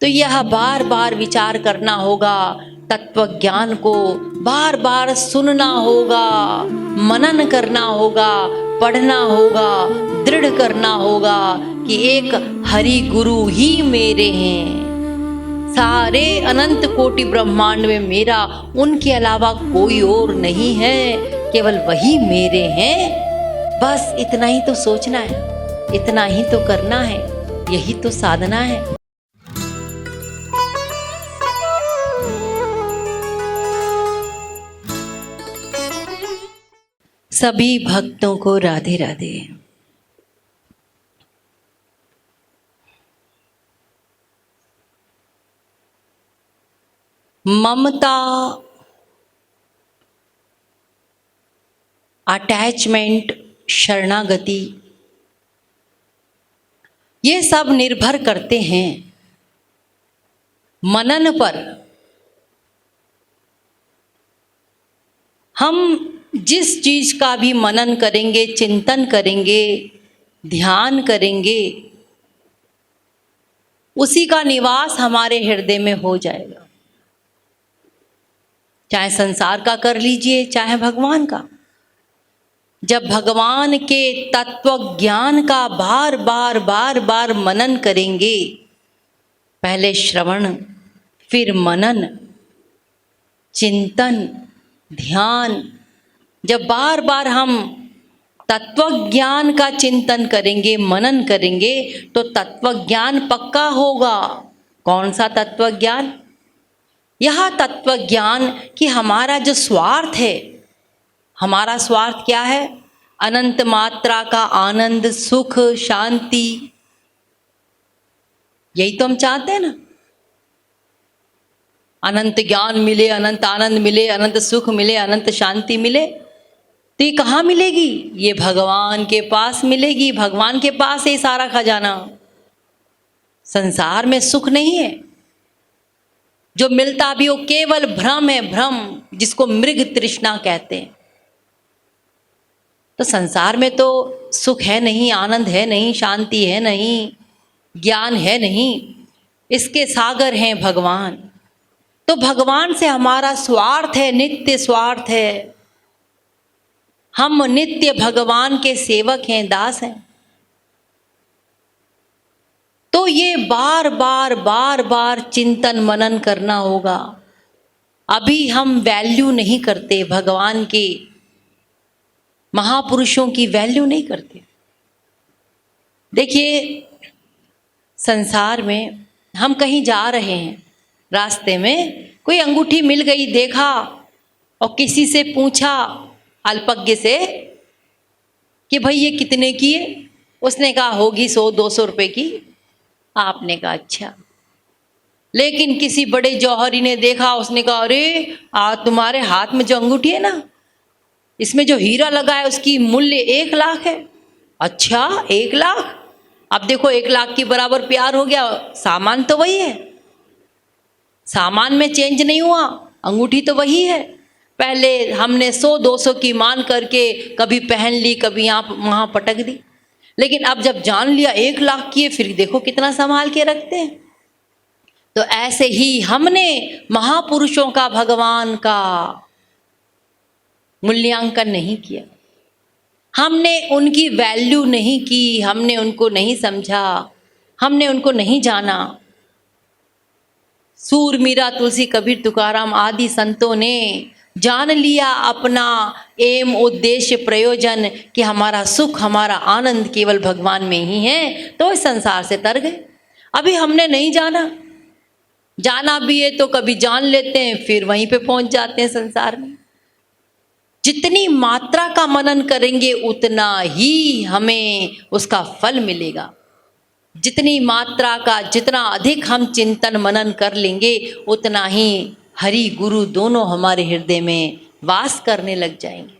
तो यह बार बार विचार करना होगा, तत्व ज्ञान को बार बार सुनना होगा, मनन करना होगा, पढ़ना होगा, दृढ़ करना होगा कि एक हरि गुरु ही मेरे हैं। सारे अनंत कोटि ब्रह्मांड में मेरा उनके अलावा कोई और नहीं है, केवल वही मेरे हैं। बस इतना ही तो सोचना है, इतना ही तो करना है, यही तो साधना है। सभी भक्तों को राधे राधे। ममता, अटैचमेंट, शरणागति, ये सब निर्भर करते हैं मनन पर। हम जिस चीज का भी मनन करेंगे, चिंतन करेंगे, ध्यान करेंगे, उसी का निवास हमारे हृदय में हो जाएगा। चाहे संसार का कर लीजिए, चाहे भगवान का। जब भगवान के तत्व ज्ञान का बार बार बार बार मनन करेंगे, पहले श्रवण, फिर मनन, चिंतन, ध्यान, जब बार बार हम तत्व ज्ञान का चिंतन करेंगे, मनन करेंगे, तो तत्व ज्ञान पक्का होगा। कौन सा तत्व ज्ञान? यह तत्व ज्ञान कि हमारा जो स्वार्थ है, हमारा स्वार्थ क्या है? अनंत मात्रा का आनंद, सुख, शांति, यही तो हम चाहते हैं ना। अनंत ज्ञान मिले, अनंत आनंद मिले, अनंत सुख मिले, अनंत शांति मिले। तो ये कहाँ मिलेगी? ये भगवान के पास मिलेगी। भगवान के पास है सारा खजाना। संसार में सुख नहीं है, जो मिलता भी वो केवल भ्रम है, भ्रम, जिसको मृग तृष्णा कहते हैं। तो संसार में तो सुख है नहीं, आनंद है नहीं, शांति है नहीं, ज्ञान है नहीं। इसके सागर हैं भगवान। तो भगवान से हमारा स्वार्थ है, नित्य स्वार्थ है। हम नित्य भगवान के सेवक हैं, दास हैं। तो ये बार बार बार बार चिंतन मनन करना होगा। अभी हम वैल्यू नहीं करते, भगवान के महापुरुषों की वैल्यू नहीं करते। देखिए, संसार में हम कहीं जा रहे हैं, रास्ते में कोई अंगूठी मिल गई, देखा और किसी से पूछा, अल्पज्ञ से, कि भाई ये कितने की है? उसने कहा होगी 100-200 रुपए की। आपने कहा अच्छा। लेकिन किसी बड़े जौहरी ने देखा, उसने कहा अरे तुम्हारे हाथ में जो अंगूठी है ना, इसमें जो हीरा लगा है उसकी मूल्य 1 लाख है। अच्छा, 1 लाख? अब देखो 1 लाख के बराबर प्यार हो गया। सामान तो वही है, सामान में चेंज नहीं हुआ, अंगूठी तो वही है। पहले हमने 100-200 की मान करके कभी पहन ली, कभी यहाँ वहाँ पटक दी। लेकिन अब जब जान लिया 1 लाख की है, फिर देखो कितना संभाल के रखते हैं। तो ऐसे ही हमने महापुरुषों का, भगवान का मूल्यांकन नहीं किया, हमने उनकी वैल्यू नहीं की, हमने उनको नहीं समझा, हमने उनको नहीं जाना। सूर, मीरा, तुलसी, कबीर, तुकाराम आदि संतों ने जान लिया अपना एम, उद्देश्य, प्रयोजन कि हमारा सुख, हमारा आनंद केवल भगवान में ही है, तो इस संसार से तर गए। अभी हमने नहीं जाना, जाना भी है तो कभी जान लेते हैं, फिर वहीं पे पहुंच जाते हैं संसार में। जितनी मात्रा का मनन करेंगे उतना ही हमें उसका फल मिलेगा। जितनी मात्रा का, जितना अधिक हम चिंतन मनन कर लेंगे, उतना ही हरि गुरु दोनों हमारे हृदय में वास करने लग जाएंगे।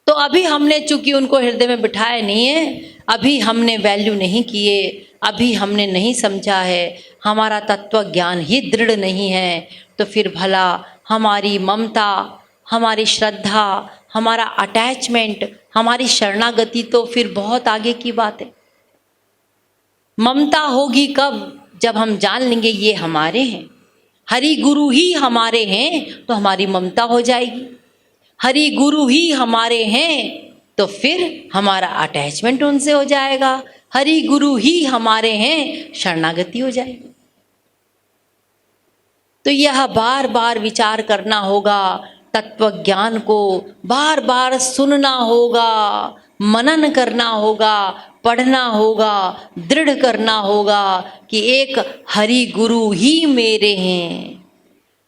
तो अभी हमने चूंकि उनको हृदय में बिठाया नहीं है, अभी हमने वैल्यू नहीं किए, अभी हमने नहीं समझा है, हमारा तत्व ज्ञान ही दृढ़ नहीं है, तो फिर भला हमारी ममता, हमारी श्रद्धा, हमारा अटैचमेंट, हमारी शरणागति तो फिर बहुत आगे की बात है। ममता होगी कब? जब हम जान लेंगे ये हमारे हैं, हरि गुरु ही हमारे हैं, तो हमारी ममता हो जाएगी। हरि गुरु ही हमारे हैं तो फिर हमारा अटैचमेंट उनसे हो जाएगा। हरि गुरु ही हमारे हैं, शरणागति हो जाएगी। तो यह बार बार विचार करना होगा, तत्व ज्ञान को बार बार सुनना होगा, मनन करना होगा, पढ़ना होगा, दृढ़ करना होगा कि एक हरि गुरु ही मेरे हैं।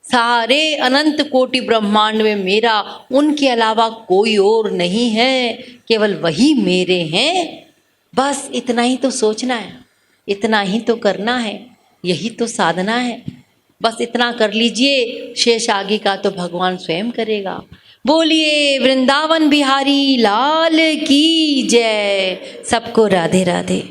सारे अनंत कोटि ब्रह्मांड में मेरा उनके अलावा कोई और नहीं है, केवल वही मेरे हैं। बस इतना ही तो सोचना है, इतना ही तो करना है, यही तो साधना है। बस इतना कर लीजिए, शेष आगे का तो भगवान स्वयं करेगा। बोलिए वृंदावन बिहारी लाल की जय। सबको राधे राधे।